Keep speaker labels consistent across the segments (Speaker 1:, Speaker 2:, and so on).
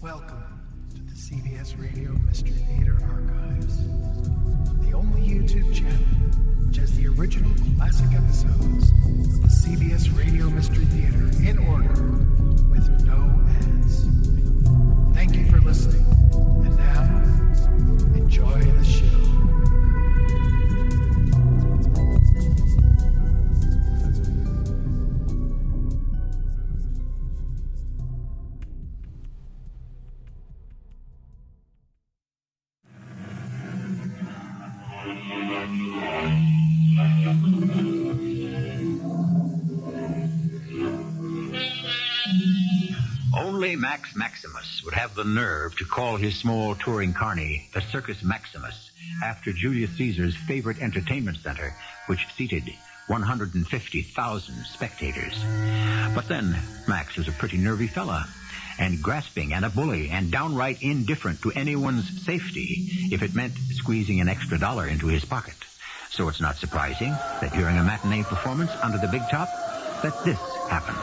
Speaker 1: Welcome to the CBS Radio Mystery Theater Archives, the only YouTube channel which has the original classic episodes of the CBS Radio Mystery Theater in order with no ads. Thank you for listening, and now, enjoy the show.
Speaker 2: Only Max Maximus would have the nerve to call his small touring carny the Circus Maximus after Julius Caesar's favorite entertainment center, which seated 150,000 spectators. But then, Max was a pretty nervy fella, and grasping and a bully and downright indifferent to anyone's safety if it meant squeezing an extra $1 into his pocket. So it's not surprising that during a matinee performance under the big top, that this happened.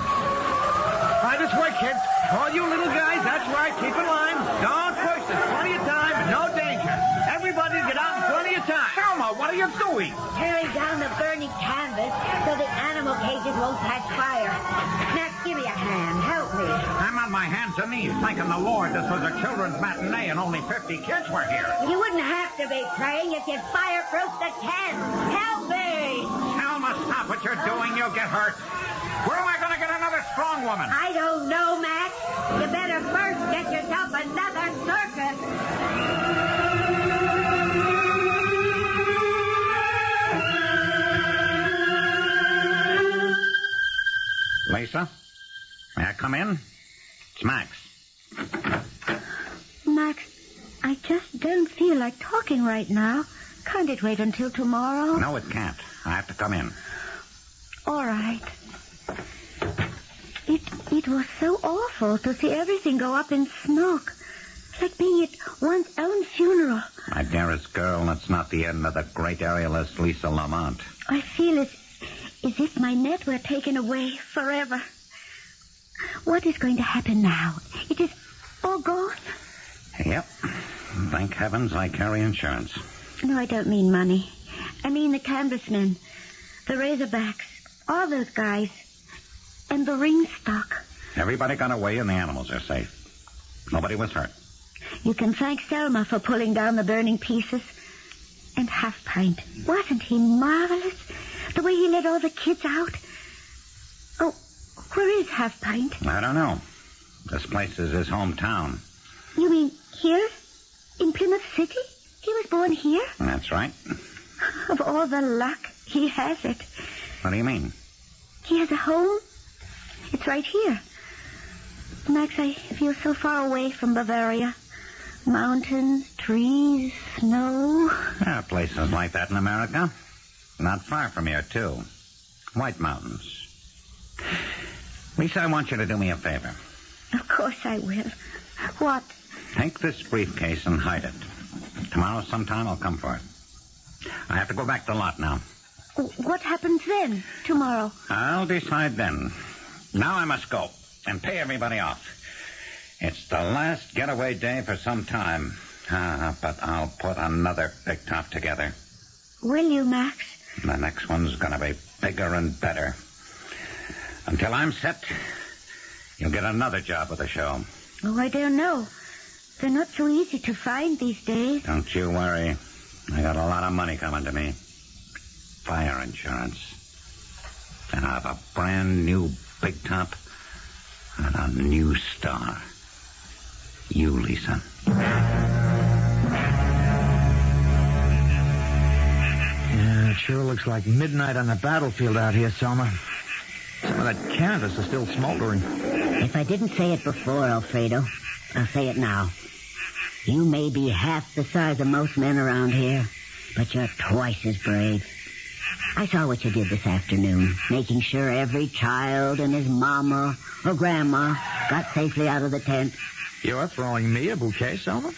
Speaker 3: Right this way, kids. All you little guys, that's right. Keep in line. Don't push. There's plenty of time and no danger. Everybody get out in plenty of time. Selma, what are you doing?
Speaker 4: Tearing down the burning canvas so the animal cages won't catch fire. Max, give me a hand. Help me.
Speaker 3: I'm on my hands and knees, thanking the Lord this was a children's matinee and only 50 kids were here.
Speaker 4: You wouldn't have to be praying if you'd fireproof the tent. Help me.
Speaker 3: Selma, stop what you're doing. You'll get hurt. Where am I going to get another strong woman?
Speaker 4: I don't know, Max. You better first get yourself another circus.
Speaker 3: Lisa, may I come in? It's Max.
Speaker 5: Max, I just don't feel like talking right now. Can't it wait until tomorrow?
Speaker 3: No, it can't. I have to come in.
Speaker 5: All right. It was so awful to see everything go up in smoke. It's like being at one's own funeral.
Speaker 3: My dearest girl, that's not the end of the great aerialist Lisa Lamont.
Speaker 5: I feel as if my net were taken away forever. What is going to happen now? It is all gone?
Speaker 3: Yep. Thank heavens I carry insurance.
Speaker 5: No, I don't mean money. I mean the canvasmen, the Razorbacks, all those guys, and the ring stock.
Speaker 3: Everybody got away and the animals are safe. Nobody was hurt.
Speaker 5: You can thank Selma for pulling down the burning pieces. And Half Pint. Wasn't he marvelous? The way he let all the kids out. Oh, where is Half Pint?
Speaker 3: I don't know. This place is his hometown.
Speaker 5: You mean here? In Plymouth City? He was born here?
Speaker 3: That's right.
Speaker 5: Of all the luck, he has it.
Speaker 3: What do you mean?
Speaker 5: He has a home. It's right here. Max, I feel so far away from Bavaria. Mountains, trees, snow.
Speaker 3: There are places like that in America. Not far from here, too. White Mountains. Lisa, I want you to do me a favor.
Speaker 5: Of course I will. What?
Speaker 3: Take this briefcase and hide it. Tomorrow sometime I'll come for it. I have to go back to the lot now.
Speaker 5: What happens then, tomorrow?
Speaker 3: I'll decide then. Now I must go and pay everybody off. It's the last getaway day for some time. But I'll put another big top together.
Speaker 5: Will you, Max?
Speaker 3: The next one's going to be bigger and better. Until I'm set, you'll get another job with the show.
Speaker 5: Oh, I don't know. They're not so easy to find these days.
Speaker 3: Don't you worry. I got a lot of money coming to me. Fire insurance. And I have a brand new big top and a new star. You, Lisa.
Speaker 6: Yeah, it sure looks like midnight on the battlefield out here, Selma. Some of that canvas is still smoldering.
Speaker 4: If I didn't say it before, Alfredo, I'll say it now. You may be half the size of most men around here, but you're twice as brave. I saw what you did this afternoon, making sure every child and his mama or grandma got safely out of the tent.
Speaker 6: You're throwing me a bouquet, Selma?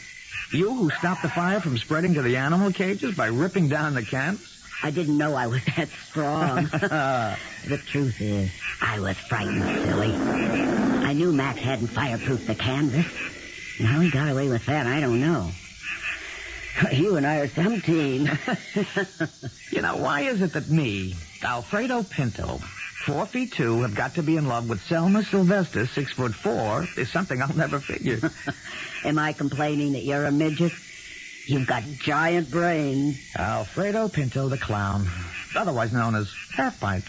Speaker 6: You who stopped the fire from spreading to the animal cages by ripping down the canvas?
Speaker 4: I didn't know I was that strong. The truth is, I was frightened, silly. I knew Max hadn't fireproofed the canvas. How he got away with that, I don't know. You and I are some team.
Speaker 6: You know, why is it that me, Alfredo Pinto, 4'2", have got to be in love with Selma Sylvester, 6'4", is something I'll never figure.
Speaker 4: Am I complaining that you're a midget? You've got giant brains.
Speaker 6: Alfredo Pinto the clown, otherwise known as Half-Pint.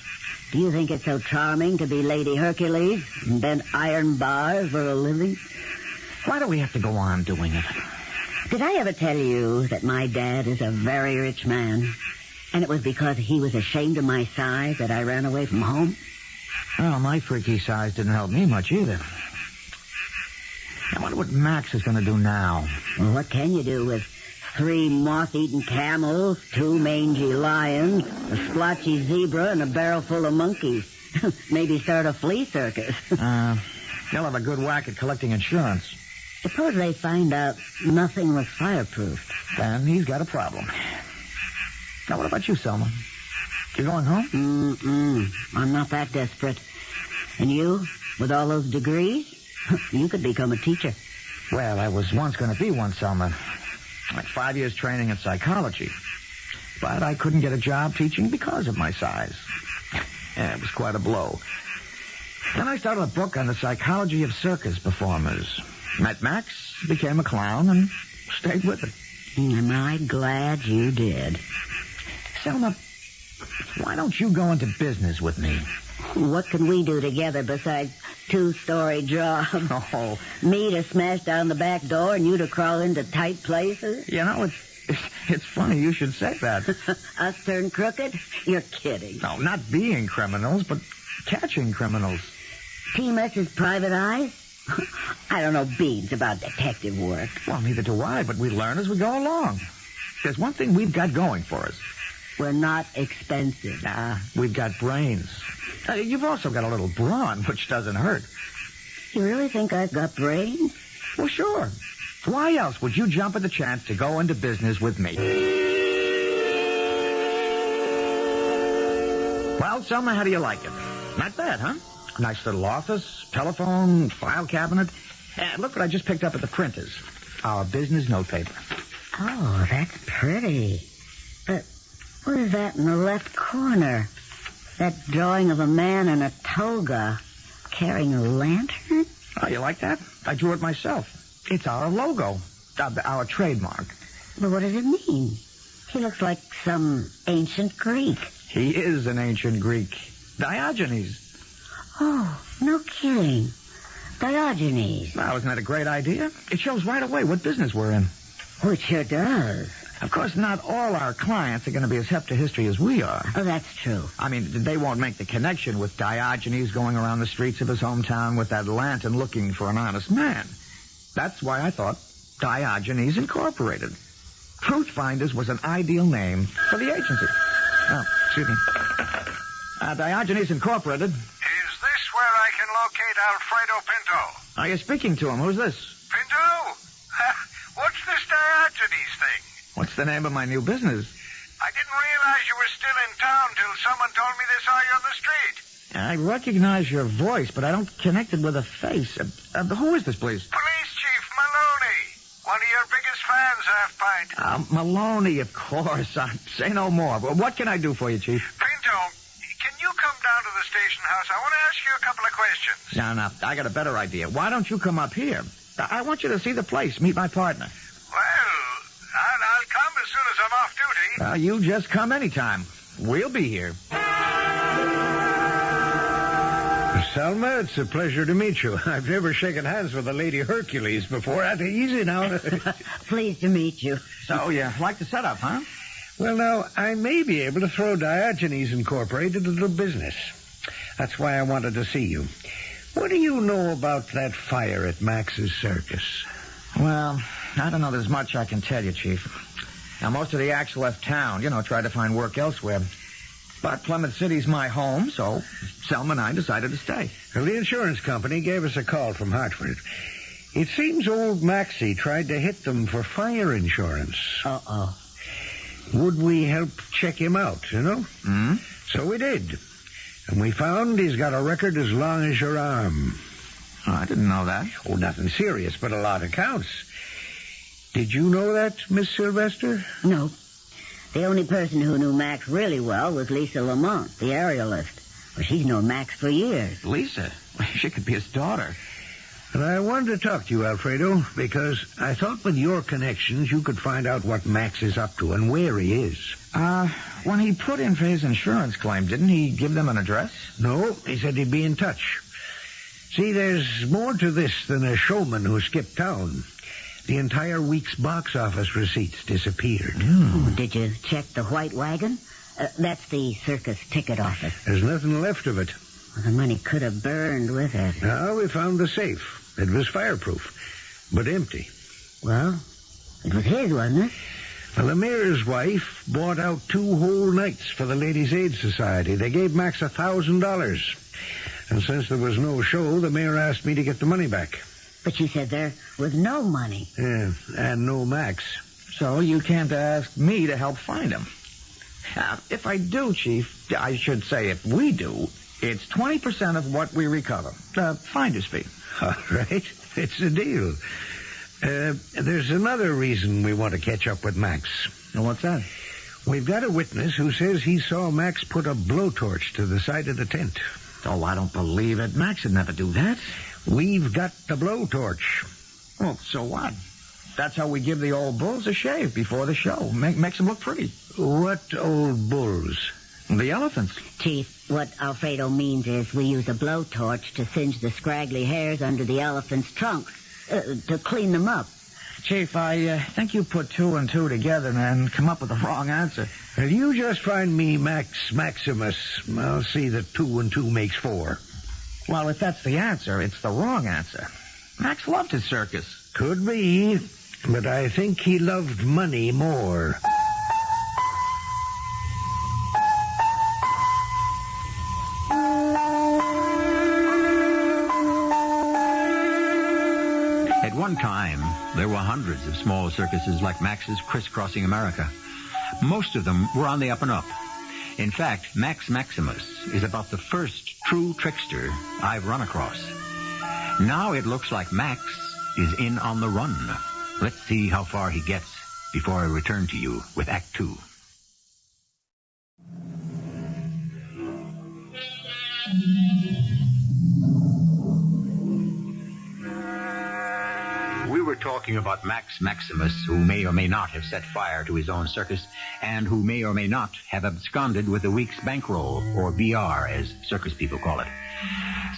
Speaker 4: Do you think it's so charming to be Lady Hercules and bend iron bars for a living?
Speaker 6: Why do we have to go on doing it?
Speaker 4: Did I ever tell you that my dad is a very rich man? And it was because he was ashamed of my size that I ran away from home?
Speaker 6: Well, my freaky size didn't help me much either. I wonder what Max is going to do now.
Speaker 4: Well, what can you do with 3 moth-eaten camels, 2 mangy lions, a splotchy zebra, and a barrel full of monkeys? Maybe start a flea circus.
Speaker 6: He'll have a good whack at collecting insurance.
Speaker 4: Suppose they find out nothing was fireproof.
Speaker 6: Then he's got a problem. Now, what about you, Selma? You going home?
Speaker 4: I'm not that desperate. And you, with all those degrees, you could become a teacher.
Speaker 6: Well, I was once going to be one, Selma. Like 5 years training in psychology. But I couldn't get a job teaching because of my size. Yeah, it was quite a blow. Then I started a book on the psychology of circus performers. Met Max, became a clown, and stayed with it.
Speaker 4: Am I glad you did?
Speaker 6: Selma, why don't you go into business with me?
Speaker 4: What can we do together besides 2-story jobs?
Speaker 6: Oh.
Speaker 4: Me to smash down the back door and you to crawl into tight places?
Speaker 6: You know, it's funny you should say that.
Speaker 4: Us turn crooked? You're kidding.
Speaker 6: No, not being criminals, but catching criminals.
Speaker 4: Team us as private eyes? I don't know beans about detective work.
Speaker 6: Well, neither do I, but we learn as we go along. There's one thing we've got going for us.
Speaker 4: We're not expensive.
Speaker 6: We've got brains. You've also got a little brawn, which doesn't hurt.
Speaker 4: You really think I've got brains?
Speaker 6: Well, sure. Why else would you jump at the chance to go into business with me? Well, Selma, how do you like it? Not bad, huh? Nice little office, telephone, file cabinet. Look what I just picked up at the printers. Our business notepaper.
Speaker 4: Oh, that's pretty. But what is that in the left corner? That drawing of a man in a toga carrying a lantern?
Speaker 6: Oh, you like that? I drew it myself. It's our logo, our trademark.
Speaker 4: But what does it mean? He looks like some ancient Greek.
Speaker 6: He is an ancient Greek. Diogenes.
Speaker 4: Oh, no kidding. Diogenes.
Speaker 6: Now, isn't that a great idea? It shows right away what business we're in.
Speaker 4: Oh, it sure does.
Speaker 6: Of course, not all our clients are going to be as hep to history as we are.
Speaker 4: Oh, that's true.
Speaker 6: I mean, they won't make the connection with Diogenes going around the streets of his hometown with that lantern looking for an honest man. That's why I thought Diogenes Incorporated. Truth Finders was an ideal name for the agency. Oh, excuse me. Diogenes Incorporated.
Speaker 7: Is this where I can locate Alfredo Pinto?
Speaker 6: Are you speaking to him? Who's this?
Speaker 7: Pinto? What's this Diogenes thing?
Speaker 6: What's the name of my new business?
Speaker 7: I didn't realize you were still in town till someone told me they saw you on the street.
Speaker 6: I recognize your voice, but I don't connect it with a face. Who is this, please?
Speaker 7: Police Chief Maloney. One of your biggest fans, Half-Pint.
Speaker 6: Maloney, of course. Say no more. What can I do for you, Chief?
Speaker 7: Pinto, can you come down to the station house? I want to ask you a couple of questions.
Speaker 6: No. I got a better idea. Why don't you come up here? I want you to see the place, meet my partner.
Speaker 7: Well, I'll come as soon as I'm off duty.
Speaker 6: You just come anytime. We'll be here.
Speaker 8: Selma, it's a pleasure to meet you. I've never shaken hands with a Lady Hercules before. Easy now.
Speaker 4: Pleased to meet you.
Speaker 6: So, you like the setup, huh?
Speaker 8: Well, now, I may be able to throw Diogenes Incorporated into business. That's why I wanted to see you. What do you know about that fire at Max's Circus?
Speaker 6: Well, I don't know there's much I can tell you, Chief. Now, most of the acts left town, tried to find work elsewhere. But Plymouth City's my home, so Selma and I decided to stay.
Speaker 8: Well, the insurance company gave us a call from Hartford. It seems old Maxie tried to hit them for fire insurance.
Speaker 4: Uh-oh.
Speaker 8: Would we help check him out,
Speaker 6: Hmm?
Speaker 8: So we did. And we found he's got a record as long as your arm.
Speaker 6: Oh, I didn't know that.
Speaker 8: Oh, nothing serious, but a lot of counts. Did you know that, Miss Sylvester?
Speaker 4: No. The only person who knew Max really well was Lisa Lamont, the aerialist. Well, she's known Max for years.
Speaker 6: Lisa? She could be his daughter.
Speaker 8: And I wanted to talk to you, Alfredo, because I thought with your connections you could find out what Max is up to and where he is.
Speaker 6: When he put in for his insurance claim, didn't he give them an address?
Speaker 8: No, he said he'd be in touch. See, there's more to this than a showman who skipped town. The entire week's box office receipts disappeared.
Speaker 4: Oh, did you check the White Wagon? That's the circus ticket office.
Speaker 8: There's nothing left of it.
Speaker 4: Well, the money could have burned with it.
Speaker 8: Now we found the safe. It was fireproof, but empty.
Speaker 4: Well, it was his, wasn't it?
Speaker 8: Well, the mayor's wife bought out 2 whole nights for the Ladies' Aid Society. They gave Max $1,000. And since there was no show, the mayor asked me to get the money back.
Speaker 4: But you said there was no money.
Speaker 8: Yeah, and no Max.
Speaker 6: So you can't ask me to help find him. If I do, Chief, I should say if we do, it's 20% of what we recover. Finder's fee.
Speaker 8: All right, it's a deal. There's another reason we want to catch up with Max.
Speaker 6: Now, what's that?
Speaker 8: We've got a witness who says he saw Max put a blowtorch to the side of the tent.
Speaker 6: Oh, I don't believe it. Max would never do that.
Speaker 8: We've got the blowtorch.
Speaker 6: Well, so what? That's how we give the old bulls a shave before the show. Makes them look pretty.
Speaker 8: What old bulls?
Speaker 6: The elephants.
Speaker 4: Chief, what Alfredo means is we use a blowtorch to singe the scraggly hairs under the elephant's trunks, to clean them up.
Speaker 6: Chief, I think you put 2 and 2 together and come up with the wrong answer.
Speaker 8: Well, you just find me Max Maximus. I'll see that 2 and 2 makes 4.
Speaker 6: Well, if that's the answer, it's the wrong answer. Max loved his circus.
Speaker 8: Could be, but I think he loved money more.
Speaker 2: At one time, there were hundreds of small circuses like Max's crisscrossing America. Most of them were on the up and up. In fact, Max Maximus is about the first true trickster I've run across. Now it looks like Max is in on the run. Let's see how far he gets before I return to you with Act 2. We were talking about Max Maximus, who may or may not have set fire to his own circus, and who may or may not have absconded with the week's bankroll, or BR, as circus people call it.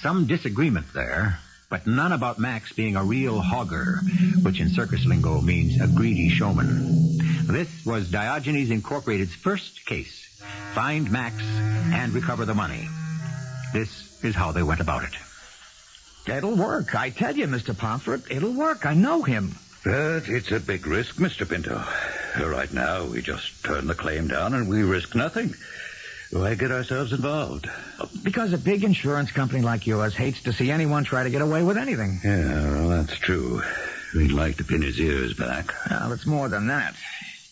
Speaker 2: Some disagreement there, but none about Max being a real hogger, which in circus lingo means a greedy showman. This was Diogenes Incorporated's first case. Find Max and recover the money. This is how they went about it.
Speaker 6: It'll work. I tell you, Mr. Pomfret, it'll work. I know him.
Speaker 3: But it's a big risk, Mr. Pinto. Right now, we just turn the claim down and we risk nothing. Why get ourselves involved?
Speaker 6: Because a big insurance company like yours hates to see anyone try to get away with anything.
Speaker 3: Yeah, well, that's true. We'd like to pin his ears back.
Speaker 6: Well, it's more than that.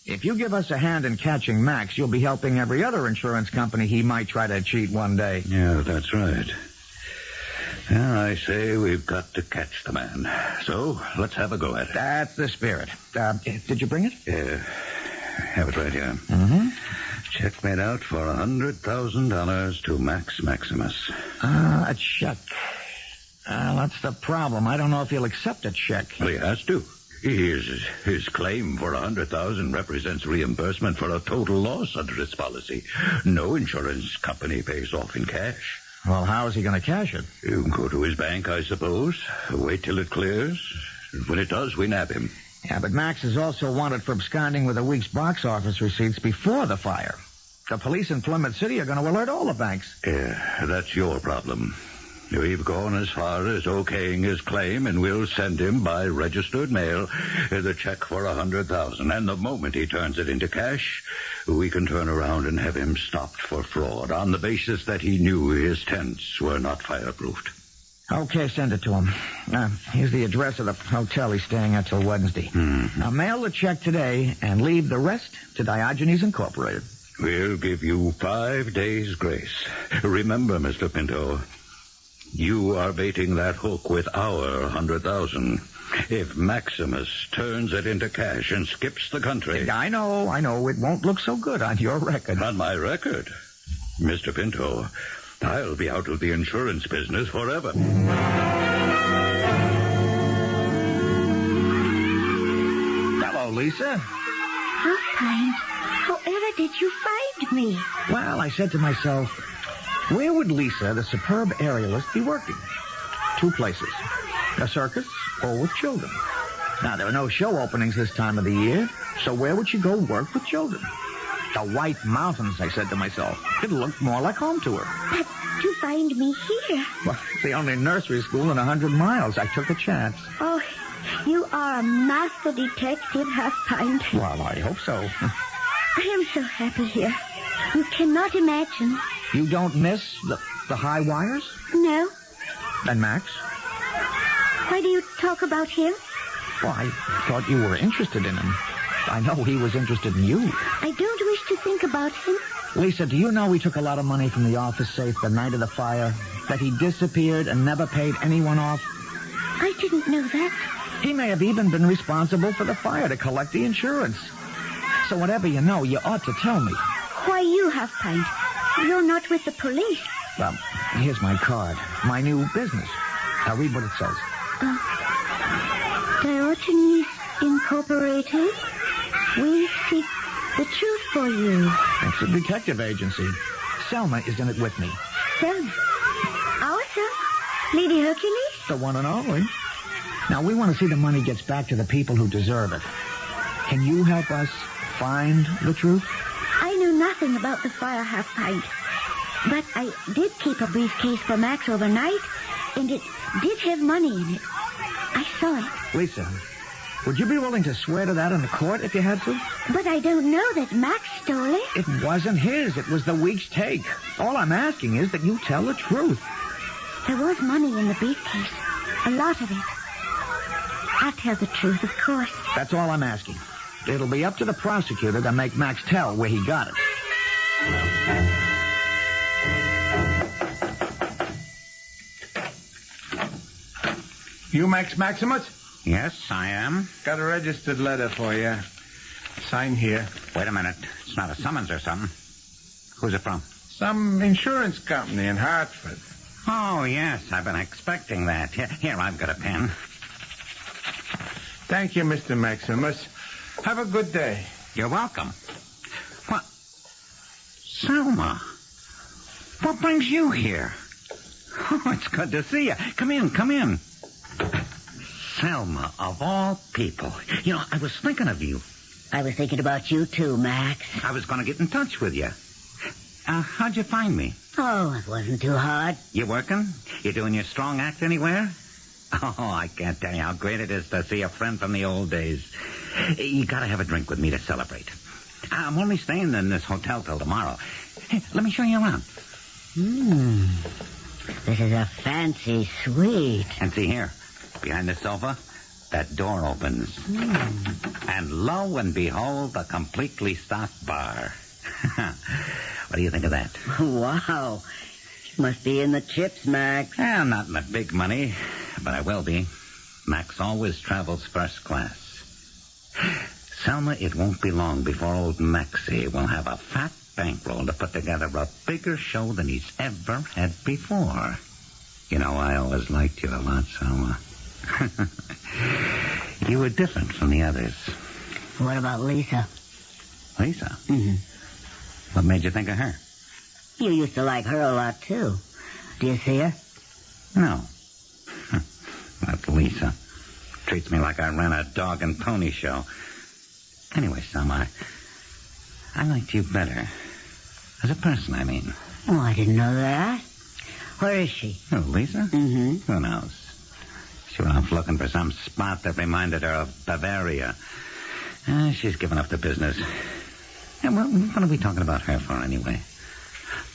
Speaker 6: If you give us a hand in catching Max, you'll be helping every other insurance company he might try to cheat one day.
Speaker 3: Yeah, that's right. Well, I say we've got to catch the man. So, let's have a go at it.
Speaker 6: That's the spirit. Did you bring it?
Speaker 3: Yeah, have it right here.
Speaker 6: Mm-hmm.
Speaker 3: Check made out for $100,000 to Max Maximus.
Speaker 6: A check. That's the problem. I don't know if he'll accept a check.
Speaker 3: Well, he has to. His claim for $100,000 represents reimbursement for a total loss under his policy. No insurance company pays off in cash.
Speaker 6: Well, how is he going to cash it?
Speaker 3: You can go to his bank, I suppose. Wait till it clears. When it does, we nab him.
Speaker 6: Yeah, but Max is also wanted for absconding with a week's box office receipts before the fire. The police in Plymouth City are going to alert all the banks.
Speaker 3: Yeah, that's your problem. We've gone as far as okaying his claim, and we'll send him by registered mail the check for $100,000. And the moment he turns it into cash, we can turn around and have him stopped for fraud on the basis that he knew his tents were not fireproofed.
Speaker 6: Okay, send it to him. Here's the address of the hotel he's staying at till Wednesday.
Speaker 3: Mm-hmm.
Speaker 6: Now, mail the check today and leave the rest to Diogenes Incorporated.
Speaker 3: We'll give you 5 days' grace. Remember, Mr. Pinto, You are baiting that hook with our 100,000. If Maximus turns it into cash and skips the country...
Speaker 6: I know. It won't look so good on your record.
Speaker 3: On my record? Mr. Pinto, I'll be out of the insurance business forever.
Speaker 6: Hello, Lisa.
Speaker 5: Half-Pint, however did you find me?
Speaker 6: Well, I said to myself, where would Lisa, the superb aerialist, be working? 2 places. A circus or with children. Now, there are no show openings this time of the year, so where would she go work with children? The White Mountains, I said to myself. It looked more like home to her.
Speaker 5: But to find me here.
Speaker 6: Well, it's the only nursery school in 100 miles. I took a chance.
Speaker 5: Oh, you are a master detective, Half-Pint.
Speaker 6: Well, I hope so.
Speaker 5: I am so happy here. You cannot imagine.
Speaker 6: You don't miss the high wires?
Speaker 5: No.
Speaker 6: And Max?
Speaker 5: Why do you talk about him?
Speaker 6: Well, I thought you were interested in him. I know he was interested in you.
Speaker 5: I don't wish to think about him.
Speaker 6: Lisa, do you know we took a lot of money from the office safe the night of the fire? That he disappeared and never paid anyone off?
Speaker 5: I didn't know that.
Speaker 6: He may have even been responsible for the fire to collect the insurance. So whatever you know, you ought to tell me.
Speaker 5: Why you, Half-Pint? You're not with the police.
Speaker 6: Well, here's my card. My new business. Now read what it says.
Speaker 5: Diogenes Incorporated. We seek the truth for you.
Speaker 6: It's a detective agency. Selma is in it with me.
Speaker 5: Selma? Our Selma? Lady Hercules?
Speaker 6: The one and only. Now, we want to see the money gets back to the people who deserve it. Can you help us find the truth?
Speaker 5: I knew nothing about the fire, Half-Pint. But I did keep a briefcase for Max overnight, and it did have money in it. I saw it.
Speaker 6: Lisa, would you be willing to swear to that in the court if you had to?
Speaker 5: But I don't know that Max stole it.
Speaker 6: It wasn't his. It was the week's take. All I'm asking is that you tell the truth.
Speaker 5: There was money in the briefcase. A lot of it. I'll tell the truth, of course.
Speaker 6: That's all I'm asking. It'll be up to the prosecutor to make Max tell where he got it.
Speaker 9: You Max Maximus?
Speaker 3: Yes, I am.
Speaker 9: Got a registered letter for you. Sign here.
Speaker 3: Wait a minute. It's not a summons or something. Who's it from?
Speaker 9: Some insurance company in Hartford.
Speaker 3: Oh, yes. I've been expecting that. Here, I've got a pen.
Speaker 9: Thank you, Mr. Maximus. Have a good day.
Speaker 3: You're welcome. What? Selma. What brings you here? Oh, it's good to see you. Come in. Selma, of all people. You know, I was thinking of you.
Speaker 4: I was thinking about you, too, Max.
Speaker 3: I was going to get in touch with you. How'd you find me?
Speaker 4: Oh, it wasn't too hard.
Speaker 3: You working? You doing your strong act anywhere? Oh, I can't tell you how great it is to see a friend from the old days. You gotta have a drink with me to celebrate. I'm only staying in this hotel till tomorrow. Hey, let me show you around.
Speaker 4: This is a fancy suite.
Speaker 3: And see here, behind the sofa, that door opens. And lo and behold, a completely stocked bar. What do you think of that?
Speaker 4: Wow. Must be in the chips, Max.
Speaker 3: Well, not in the big money, but I will be. Max always travels first class. Selma, it won't be long before old Maxie will have a fat bankroll to put together a bigger show than he's ever had before. You know, I always liked you a lot, Selma. You were different from the others.
Speaker 4: What about Lisa?
Speaker 3: Lisa?
Speaker 4: Mm-hmm.
Speaker 3: What made you think of her?
Speaker 4: You used to like her a lot, too. Do you see her?
Speaker 3: No. Not Lisa. Treats me like I ran a dog and pony show. Anyway, Selma, I liked you better. As a person, I mean.
Speaker 4: Oh, I didn't know that. Where is she?
Speaker 3: Who, Lisa?
Speaker 4: Mm-hmm.
Speaker 3: Who knows? She went off looking for some spot that reminded her of Bavaria. She's given up the business. And what are we talking about her for, anyway?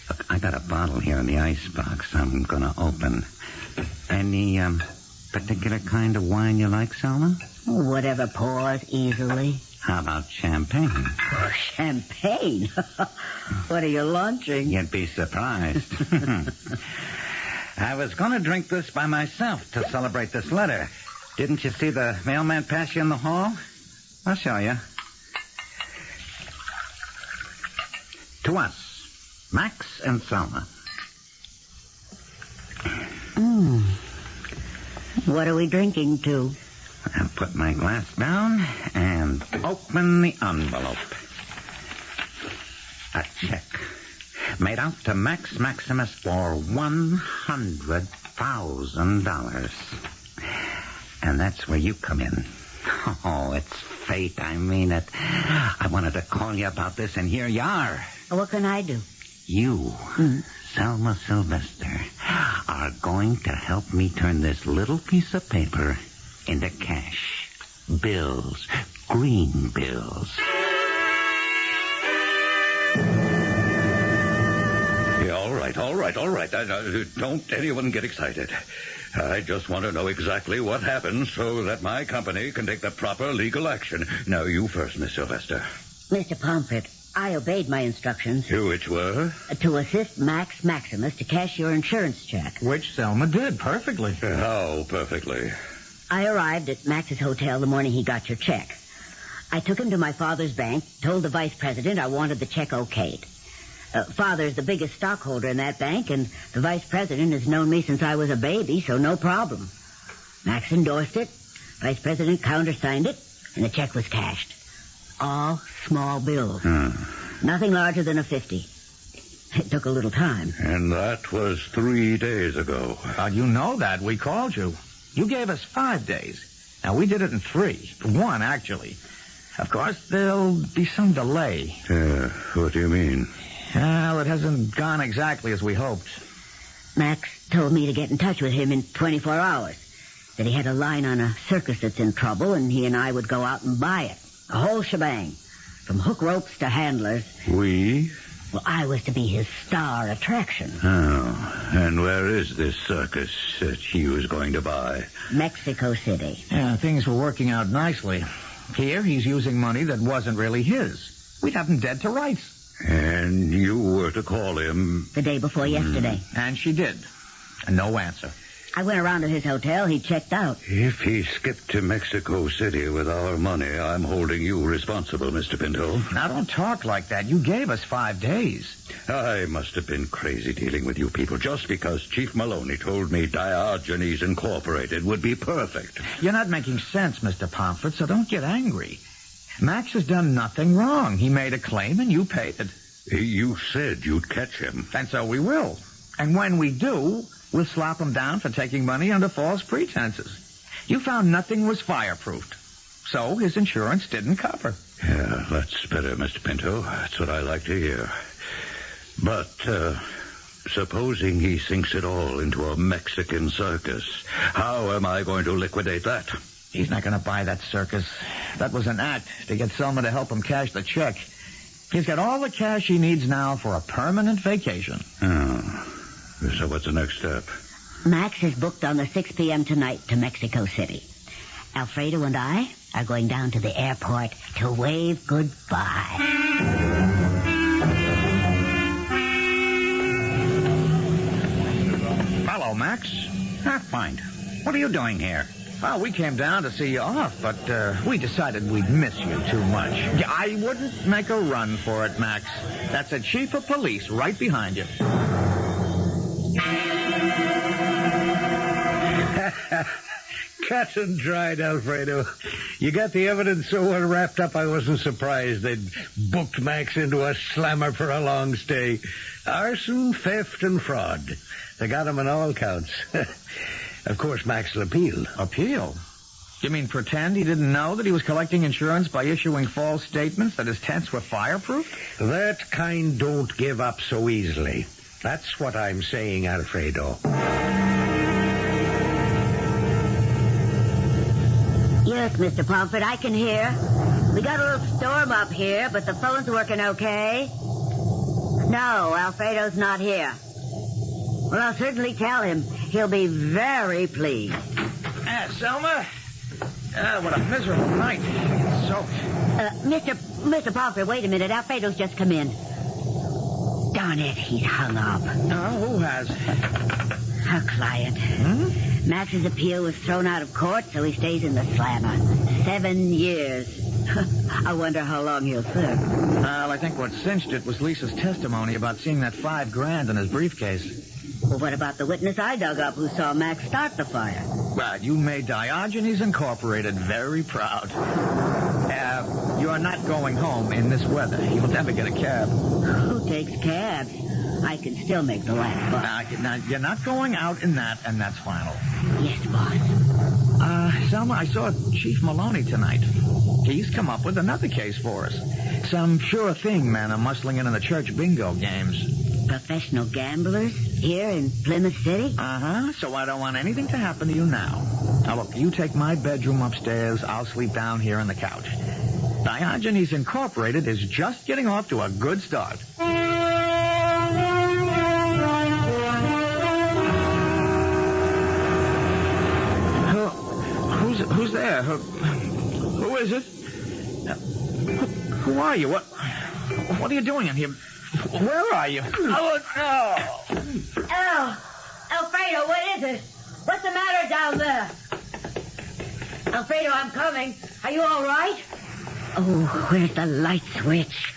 Speaker 3: Look, I got a bottle here in the icebox I'm going to open. Any particular kind of wine you like, Selma?
Speaker 4: Whatever pours easily.
Speaker 3: How about champagne?
Speaker 4: Oh, champagne? What are you launching?
Speaker 3: You'd be surprised. I was going to drink this by myself to celebrate this letter. Didn't you see the mailman pass you in the hall? I'll show you. To us, Max and Selma.
Speaker 4: What are we drinking to?
Speaker 3: I'll put my glass down and open the envelope. A check made out to Max Maximus for $100,000. And that's where you come in. Oh, it's fate. I mean it. I wanted to call you about this, and here you are.
Speaker 4: What can I do?
Speaker 3: You, Selma Sylvester, are going to help me turn this little piece of paper into cash. Bills. Green bills.
Speaker 10: Yeah, all right. Don't anyone get excited. I just want to know exactly what happened so that my company can take the proper legal action. Now, you first, Miss Sylvester.
Speaker 4: Mr. Pomfret, I obeyed my instructions.
Speaker 10: Which were?
Speaker 4: To assist Max Maximus to cash your insurance check.
Speaker 6: Which Selma did perfectly.
Speaker 10: How perfectly?
Speaker 4: I arrived at Max's hotel the morning he got your check. I took him to my father's bank, told the vice president I wanted the check okayed. Father's the biggest stockholder in that bank, and the vice president has known me since I was a baby, so no problem. Max endorsed it, vice president countersigned it, and the check was cashed. All small bills. Nothing larger than a 50. It took a little time.
Speaker 10: And that was 3 days ago.
Speaker 6: How'd you know that? We called you. You gave us 5 days. Now, we did it in 3. 1, actually. Of course, there'll be some delay.
Speaker 10: What do you mean?
Speaker 6: Well, it hasn't gone exactly as we hoped.
Speaker 4: Max told me to get in touch with him in 24 hours. That he had a line on a circus that's in trouble, and he and I would go out and buy it. A whole shebang. From hook ropes to handlers.
Speaker 10: We?
Speaker 4: Well, I was to be his star attraction.
Speaker 10: Oh, and where is this circus that he was going to buy?
Speaker 4: Mexico City.
Speaker 6: Yeah, things were working out nicely. Here, he's using money that wasn't really his. We'd have him dead to rights.
Speaker 10: And you were to call him?
Speaker 4: The day before yesterday.
Speaker 6: And she did. And no answer.
Speaker 4: I went around to his hotel. He checked out.
Speaker 10: If he skipped to Mexico City with our money, I'm holding you responsible, Mr. Pinto.
Speaker 6: Now, don't talk like that. You gave us 5 days.
Speaker 10: I must have been crazy dealing with you people just because Chief Maloney told me Diogenes Incorporated would be perfect.
Speaker 6: You're not making sense, Mr. Pomfret, so don't get angry. Max has done nothing wrong. He made a claim and you paid it.
Speaker 10: You said you'd catch him.
Speaker 6: And so we will. And when we do, we'll slap him down for taking money under false pretenses. You found nothing was fireproofed. So his insurance didn't cover.
Speaker 10: Yeah, that's better, Mr. Pinto. That's what I like to hear. But, supposing he sinks it all into a Mexican circus, how am I going to liquidate that?
Speaker 6: He's not going to buy that circus. That was an act to get Selma to help him cash the check. He's got all the cash he needs now for a permanent vacation.
Speaker 10: Oh. So what's the next step?
Speaker 4: Max is booked on the 6 p.m. tonight to Mexico City. Alfredo and I are going down to the airport to wave goodbye.
Speaker 3: Hello, Max. Fine. What are you doing here?
Speaker 6: Well, we came down to see you off, but we decided we'd miss you too much. I wouldn't make a run for it, Max. That's a chief of police right behind you.
Speaker 8: Cut and dried, Alfredo. You got the evidence so well wrapped up I wasn't surprised they'd booked Max into a slammer for a long stay. Arson, theft, and fraud. They got him on all counts. Of course, Max will appeal.
Speaker 6: Appeal? You mean pretend he didn't know that he was collecting insurance by issuing false statements that his tents were fireproof?
Speaker 8: That kind don't give up so easily. That's what I'm saying, Alfredo.
Speaker 4: Yes, Mr. Pomfret, I can hear. We got a little storm up here, but the phone's working okay. No, Alfredo's not here. Well, I'll certainly tell him. He'll be very pleased.
Speaker 6: Selma? What a miserable night. It's soaked.
Speaker 4: Mr. Pomfret, wait a minute. Alfredo's just come in. Darn it, he's hung up.
Speaker 6: Oh, who has?
Speaker 4: Our client. Max's appeal was thrown out of court, so he stays in the slammer. 7 years. I wonder how long he'll serve.
Speaker 6: Well, I think what cinched it was Lisa's testimony about seeing that $5,000 in his briefcase.
Speaker 4: Well, what about the witness I dug up who saw Max start the fire?
Speaker 6: Well, you made Diogenes Incorporated very proud. You're not going home in this weather. You'll never get a cab.
Speaker 4: Who takes cabs? I can still make the last buck.
Speaker 6: Now, you're not going out in that, and that's final.
Speaker 4: Yes, boss.
Speaker 6: Selma, I saw Chief Maloney tonight. He's come up with another case for us. Some sure thing men are muscling in the church bingo games.
Speaker 4: Professional gamblers here in Plymouth City?
Speaker 6: So I don't want anything to happen to you now. Now, look, you take my bedroom upstairs. I'll sleep down here on the couch. Diogenes Incorporated is just getting off to a good start. Who's there? Who is it? Who are you? What are you doing in here? Where are you?
Speaker 5: Alfredo, what is it? What's the matter down there? Alfredo, I'm coming. Are you all right?
Speaker 4: Oh, where's the light switch?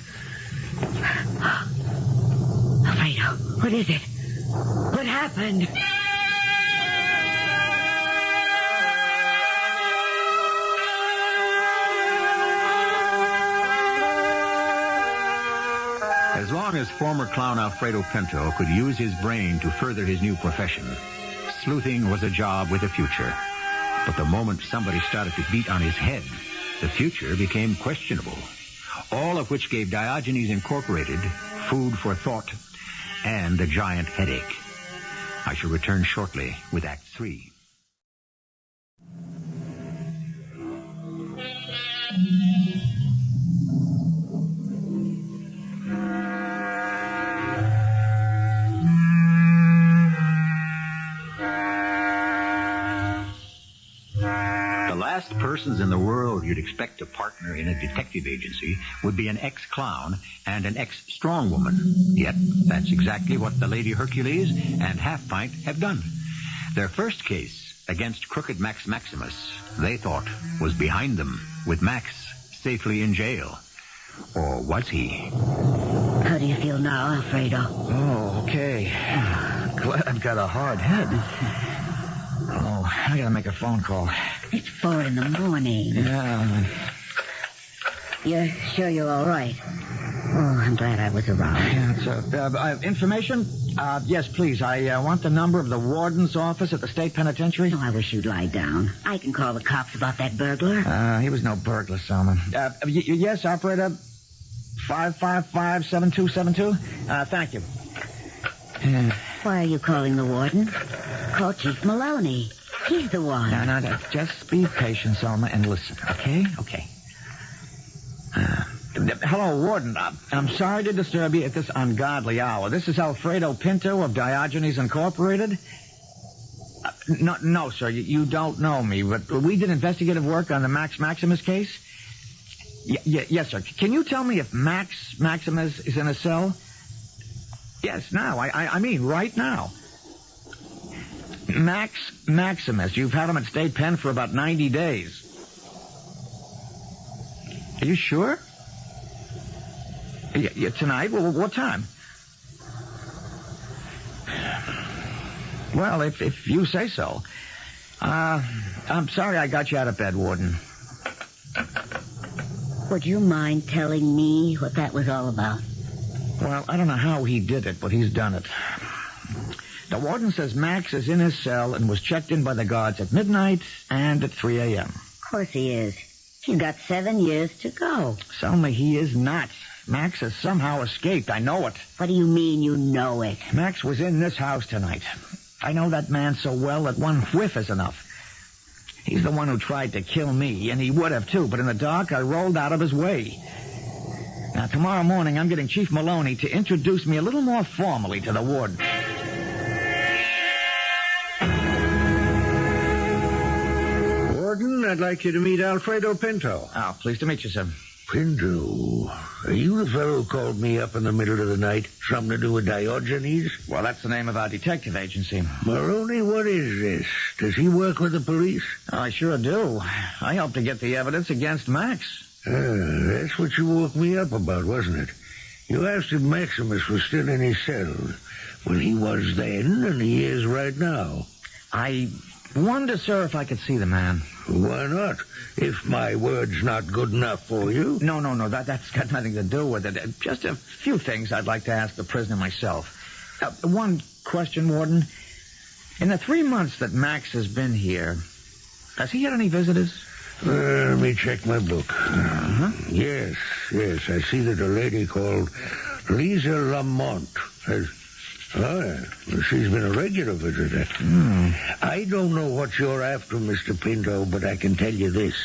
Speaker 4: Alfredo, what is it? What happened?
Speaker 2: As long as former clown Alfredo Pinto could use his brain to further his new profession, sleuthing was a job with a future. But the moment somebody started to beat on his head, the future became questionable. All of which gave Diogenes Incorporated food for thought and a giant headache. I shall return shortly with Act 3. The last persons in the world you'd expect to partner in a detective agency would be an ex-clown and an ex-strong woman. Yet, that's exactly what the Lady Hercules and Half Pint have done. Their first case against crooked Max Maximus, they thought, was behind them, with Max safely in jail. Or was he?
Speaker 4: How do you feel now, Alfredo?
Speaker 6: Oh, okay. Glad I've got a hard head. Oh, I gotta make a phone call.
Speaker 4: It's 4 in the morning.
Speaker 6: Yeah.
Speaker 4: You're sure you're all right? Oh, I'm glad I was around.
Speaker 6: Yeah, information? Yes, please. I want the number of the warden's office at the state penitentiary.
Speaker 4: Oh, I wish you'd lie down. I can call the cops about that burglar.
Speaker 6: He was no burglar, Selma. Yes, operator. 555-7272. Thank you.
Speaker 4: Why are you calling the warden? Call Chief Maloney. He's the one.
Speaker 6: No. Just be patient, Selma, and listen, okay? Okay. Hello, Warden. I'm sorry to disturb you at this ungodly hour. This is Alfredo Pinto of Diogenes Incorporated. No, sir, you don't know me, but we did investigative work on the Max Maximus case. Yes, sir. Can you tell me if Max Maximus is in a cell? Yes, now. I mean, right now. Max Maximus. You've had him at state pen for about 90 days. Are you sure? Yeah, tonight? Well, what time? Well, if you say so. I'm sorry I got you out of bed, Warden.
Speaker 4: Would you mind telling me what that was all about?
Speaker 6: Well, I don't know how he did it, but he's done it. The warden says Max is in his cell and was checked in by the guards at midnight and at 3 a.m.
Speaker 4: Of course he is. He's got 7 years to go.
Speaker 6: Selma, he is not. Max has somehow escaped. I know it.
Speaker 4: What do you mean you know it?
Speaker 6: Max was in this house tonight. I know that man so well that one whiff is enough. He's the one who tried to kill me, and he would have too, but in the dark I rolled out of his way. Now, tomorrow morning I'm getting Chief Maloney to introduce me a little more formally to the warden.
Speaker 8: Warden, I'd like you to meet Alfredo Pinto.
Speaker 6: Oh, pleased to meet you, sir.
Speaker 8: Pinto, are you the fellow who called me up in the middle of the night? Something to do with Diogenes?
Speaker 6: Well, that's the name of our detective agency.
Speaker 8: Maroney, what is this? Does he work with the police?
Speaker 6: I sure do. I helped to get the evidence against Max.
Speaker 8: That's what you woke me up about, wasn't it? You asked if Maximus was still in his cell. Well, he was then, and he is right now.
Speaker 6: I wonder, sir, if I could see the man.
Speaker 8: Why not? If my word's not good enough for you.
Speaker 6: No, that's got nothing to do with it. Just a few things I'd like to ask the prisoner myself. One question, Warden. In the 3 months that Max has been here, has he had any visitors?
Speaker 8: Let me check my book. Yes, I see that a lady called Lisa Lamont has... she's been a regular visitor. I don't know what you're after, Mr. Pinto, but I can tell you this.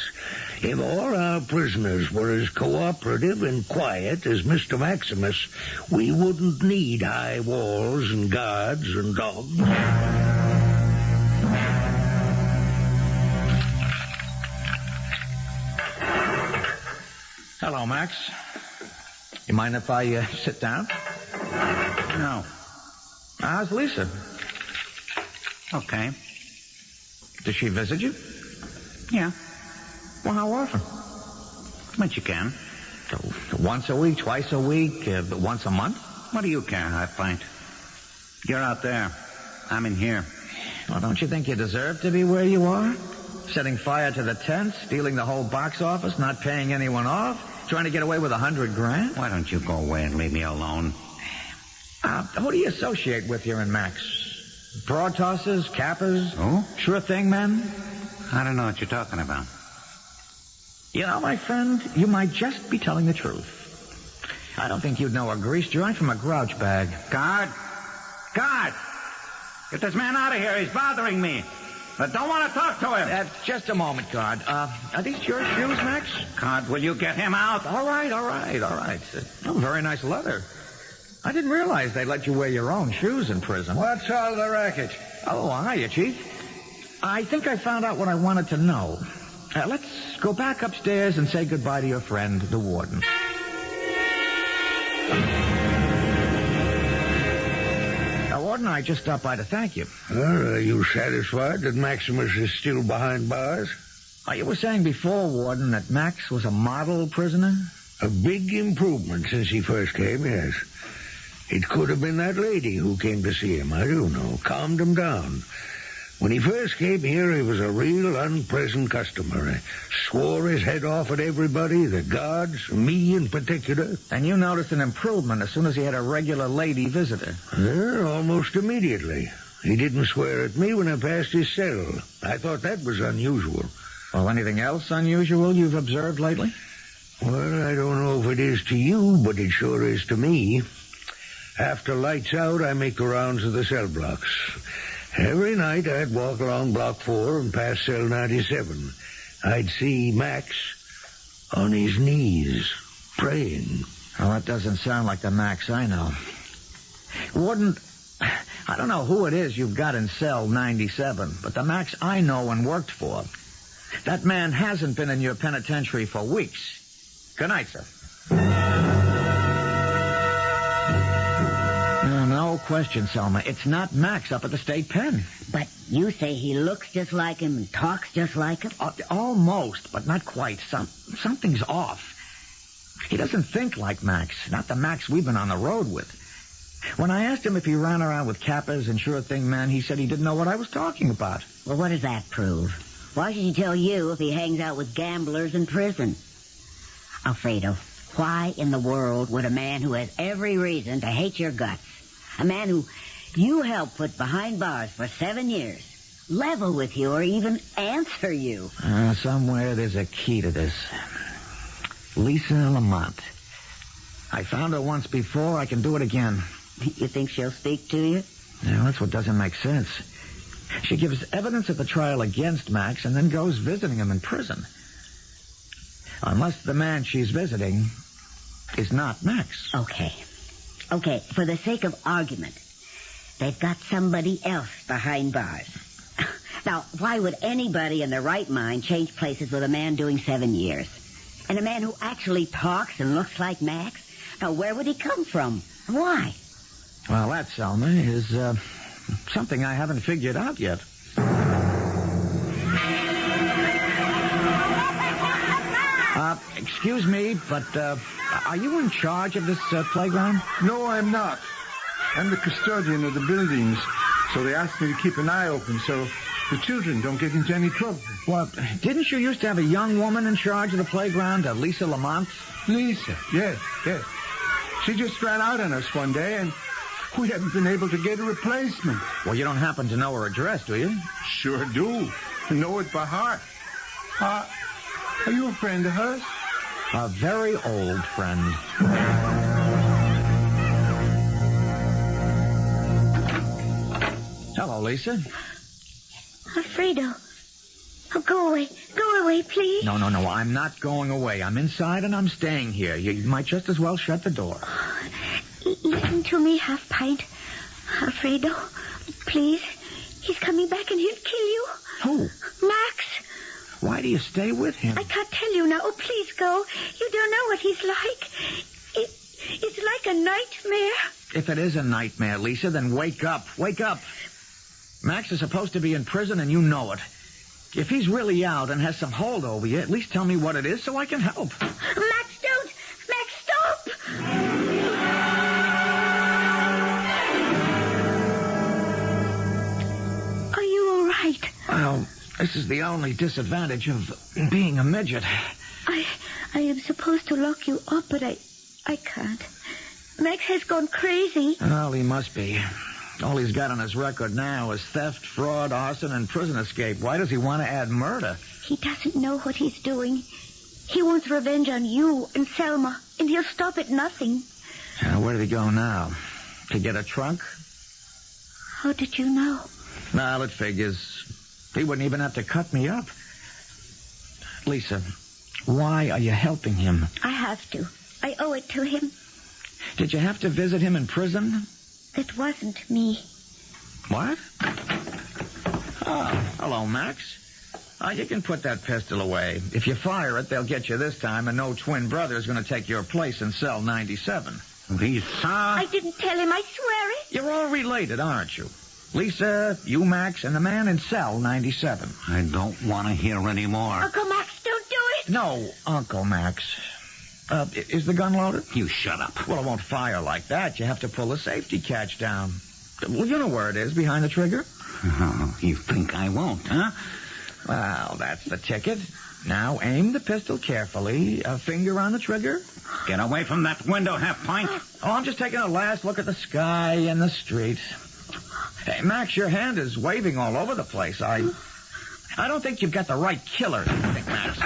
Speaker 8: If all our prisoners were as cooperative and quiet as Mr. Maximus, we wouldn't need high walls and guards and dogs.
Speaker 6: Hello, Max. You mind if I sit down?
Speaker 3: No.
Speaker 6: How's Lisa?
Speaker 3: Okay.
Speaker 6: Does she visit you?
Speaker 3: Yeah.
Speaker 6: Well, how often?
Speaker 3: When you can.
Speaker 6: Once a week, twice a week, once a month?
Speaker 3: What do you care, I find? You're out there. I'm in here.
Speaker 6: Well, don't you think you deserve to be where you are? Setting fire to the tents, stealing the whole box office, not paying anyone off, trying to get away with $100,000?
Speaker 3: Why don't you go away and leave me alone?
Speaker 6: Who do you associate with here in Max? Broad tossers, cappers?
Speaker 3: Who?
Speaker 6: Sure thing men?
Speaker 3: I don't know what you're talking about.
Speaker 6: You know, my friend, you might just be telling the truth. I don't think you'd know a grease joint from a grouch bag.
Speaker 3: Guard! Get this man out of here. He's bothering me. I don't want to talk to him.
Speaker 6: Just a moment, guard. Are these your shoes, Max?
Speaker 3: Guard, will you get him out?
Speaker 6: All right. Very nice leather. I didn't realize they let you wear your own shoes in prison.
Speaker 9: What's all the racket?
Speaker 6: Oh, hiya, Chief. I think I found out what I wanted to know. Let's go back upstairs and say goodbye to your friend, the warden. Warden, I just stopped by to thank you.
Speaker 8: Well, are you satisfied that Maximus is still behind bars?
Speaker 6: You were saying before, Warden, that Max was a model prisoner?
Speaker 8: A big improvement since he first came, yes. It could have been that lady who came to see him. I don't know. Calmed him down. When he first came here, he was a real unpleasant customer. He swore his head off at everybody, the guards, me in particular.
Speaker 6: And you noticed an improvement as soon as he had a regular lady visitor?
Speaker 8: Yeah, almost immediately. He didn't swear at me when I passed his cell. I thought that was unusual.
Speaker 6: Well, anything else unusual you've observed lately?
Speaker 8: Well, I don't know if it is to you, but it sure is to me. After lights out, I make the rounds of the cell blocks. Every night I'd walk along Block 4 and past Cell 97. I'd see Max on his knees, praying.
Speaker 6: Well, that doesn't sound like the Max I know. Warden, I don't know who it is you've got in Cell 97, but the Max I know and worked for, that man hasn't been in your penitentiary for weeks. Good night, sir. No question, Selma. It's not Max up at the state pen.
Speaker 4: But you say he looks just like him and talks just like him?
Speaker 6: Almost, but not quite. Something's off. He doesn't think like Max, not the Max we've been on the road with. When I asked him if he ran around with Kappas and sure thing men, he said he didn't know what I was talking about.
Speaker 4: Well, what does that prove? Why should he tell you if he hangs out with gamblers in prison? Alfredo, why in the world would a man who has every reason to hate your guts, a man who you helped put behind bars for 7 years, level with you or even answer you?
Speaker 6: Somewhere there's a key to this. Lisa Lamont. I found her once before. I can do it again.
Speaker 4: You think she'll speak to you?
Speaker 6: Yeah, that's what doesn't make sense. She gives evidence at the trial against Max and then goes visiting him in prison. Unless the man she's visiting is not Max.
Speaker 4: Okay, for the sake of argument, they've got somebody else behind bars. Now, why would anybody in their right mind change places with a man doing 7 years? And a man who actually talks and looks like Max? Now, where would he come from? Why?
Speaker 6: Well, that, Selma, is something I haven't figured out yet. Excuse me, but are you in charge of this playground?
Speaker 11: No, I'm not. I'm the custodian of the buildings, so they asked me to keep an eye open so the children don't get into any trouble.
Speaker 6: Well, didn't you used to have a young woman in charge of the playground, Lisa Lamont?
Speaker 11: Lisa, yes. She just ran out on us one day, and we haven't been able to get a replacement.
Speaker 6: Well, you don't happen to know her address, do you?
Speaker 11: Sure do. I know it by heart. Are you a friend of hers?
Speaker 6: A very old friend. Hello, Lisa.
Speaker 5: Alfredo. Oh, go away. Go away, please.
Speaker 6: No. I'm not going away. I'm inside and I'm staying here. You might just as well shut the door.
Speaker 5: Listen to me, Half Pint. Alfredo, please. He's coming back and he'll kill you.
Speaker 6: Who?
Speaker 5: Max.
Speaker 6: Why do you stay with him?
Speaker 5: I can't tell you now. Oh, please go. You don't know what he's like. It's like a nightmare.
Speaker 6: If it is a nightmare, Lisa, then wake up. Wake up. Max is supposed to be in prison and you know it. If he's really out and has some hold over you, at least tell me what it is so I can help.
Speaker 5: Max, don't! Max, stop! Are you all right?
Speaker 6: Well, this is the only disadvantage of being a midget.
Speaker 5: I am supposed to lock you up, but I can't. Max has gone crazy.
Speaker 6: Well, he must be. All he's got on his record now is theft, fraud, arson, and prison escape. Why does he want to add murder?
Speaker 5: He doesn't know what he's doing. He wants revenge on you and Selma, and he'll stop at nothing.
Speaker 6: Where did he go now? To get a trunk?
Speaker 5: How did you know?
Speaker 6: Well, it figures. He wouldn't even have to cut me up. Lisa, why are you helping him?
Speaker 5: I have to. I owe it to him.
Speaker 6: Did you have to visit him in prison?
Speaker 5: It wasn't me.
Speaker 6: What? Oh, hello, Max. You can put that pistol away. If you fire it, they'll get you this time, and no twin brother's going to take your place in cell 97.
Speaker 10: Lisa?
Speaker 5: I didn't tell him, I swear it.
Speaker 6: You're all related, aren't you? Lisa, you, Max, and the man in cell 97.
Speaker 10: I don't want to hear any more.
Speaker 5: Uncle Max, don't do it.
Speaker 6: No, Uncle Max. Is the gun loaded?
Speaker 10: You shut up.
Speaker 6: Well, it won't fire like that. You have to pull the safety catch down. Well, you know where it is, behind the trigger.
Speaker 10: Oh, you think I won't, huh?
Speaker 6: Well, that's the ticket. Now aim the pistol carefully. A finger on the trigger.
Speaker 10: Get away from that window, Half-Pint.
Speaker 6: Oh, I'm just taking a last look at the sky and the street. Hey, Max, your hand is waving all over the place. I don't think you've got the right killer. I think, Max.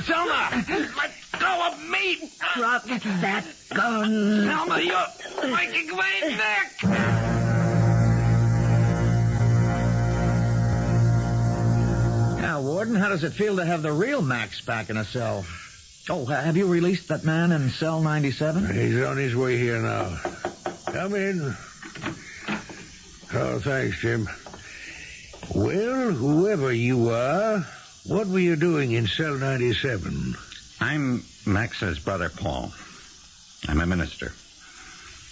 Speaker 10: Selma! Let go of me!
Speaker 4: Drop that gun.
Speaker 10: Selma, you're breaking my neck!
Speaker 6: Now, Warden, how does it feel to have the real Max back in a cell? Oh, have you released that man in cell 97?
Speaker 8: He's on his way here now. Come in. Oh, thanks, Jim. Well, whoever you are, what were you doing in cell 97?
Speaker 10: I'm Max's brother, Paul. I'm a minister.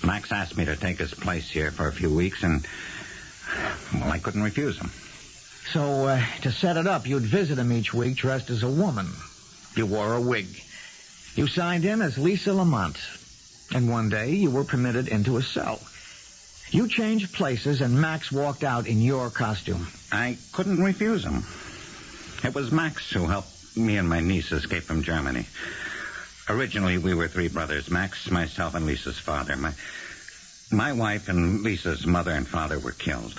Speaker 10: Max asked me to take his place here for a few weeks, and, well, I couldn't refuse him.
Speaker 6: So, to set it up, you'd visit him each week dressed as a woman. You wore a wig. You signed in as Lisa Lamont. And one day, you were permitted into a cell. You changed places, and Max walked out in your costume.
Speaker 10: I couldn't refuse him. It was Max who helped me and my niece escape from Germany. Originally, we were three brothers, Max, myself, and Lisa's father. My wife and Lisa's mother and father were killed.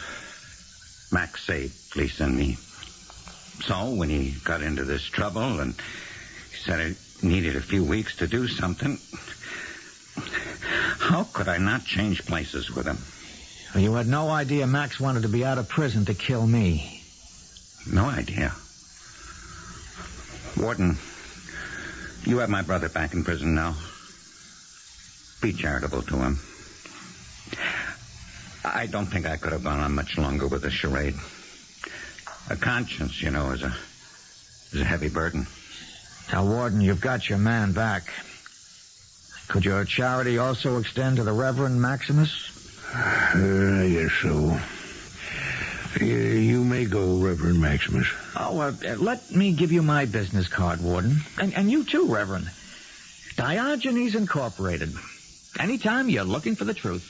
Speaker 10: Max saved Lisa and me. So, when he got into this trouble and he said it needed a few weeks to do something, how could I not change places with him?
Speaker 6: You had no idea Max wanted to be out of prison to kill me.
Speaker 10: No idea. Warden, you have my brother back in prison now. Be charitable to him. I don't think I could have gone on much longer with this charade. A conscience, you know, is a heavy burden.
Speaker 6: Now, Warden, you've got your man back. Could your charity also extend to the Reverend Maximus?
Speaker 8: I guess so. You may go, Reverend Maximus.
Speaker 6: Oh, let me give you my business card, Warden. And you too, Reverend. Diogenes Incorporated. Anytime you're looking for the truth.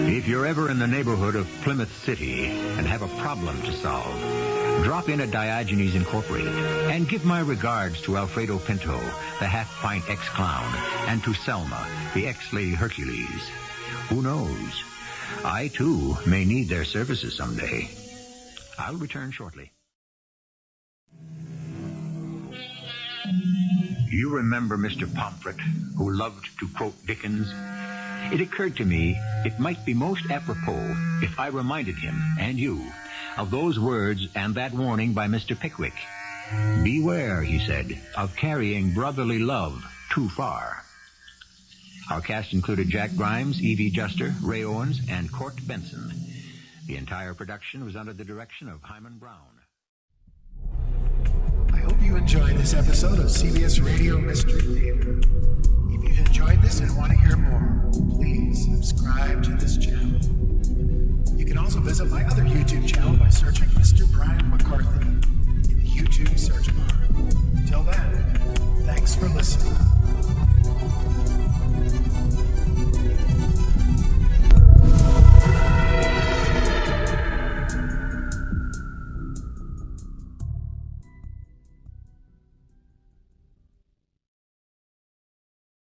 Speaker 2: If you're ever in the neighborhood of Plymouth City and have a problem to solve, drop in at Diogenes Incorporated and give my regards to Alfredo Pinto, the half-pint ex-clown, and to Selma, the ex-Lady Hercules. Who knows? I, too, may need their services someday. I'll return shortly. You remember Mr. Pomfret, who loved to quote Dickens? It occurred to me it might be most apropos if I reminded him, and you, of those words and that warning by Mr. Pickwick. Beware, he said, of carrying brotherly love too far. Our cast included Jack Grimes, Evie Juster, Ray Owens, and Court Benson. The entire production was under the direction of Hyman Brown.
Speaker 1: I hope you enjoyed this episode of CBS Radio Mystery Theater. If you've enjoyed this and want to hear more, please subscribe to this channel. You can also visit my other YouTube channel by searching Mr. Brian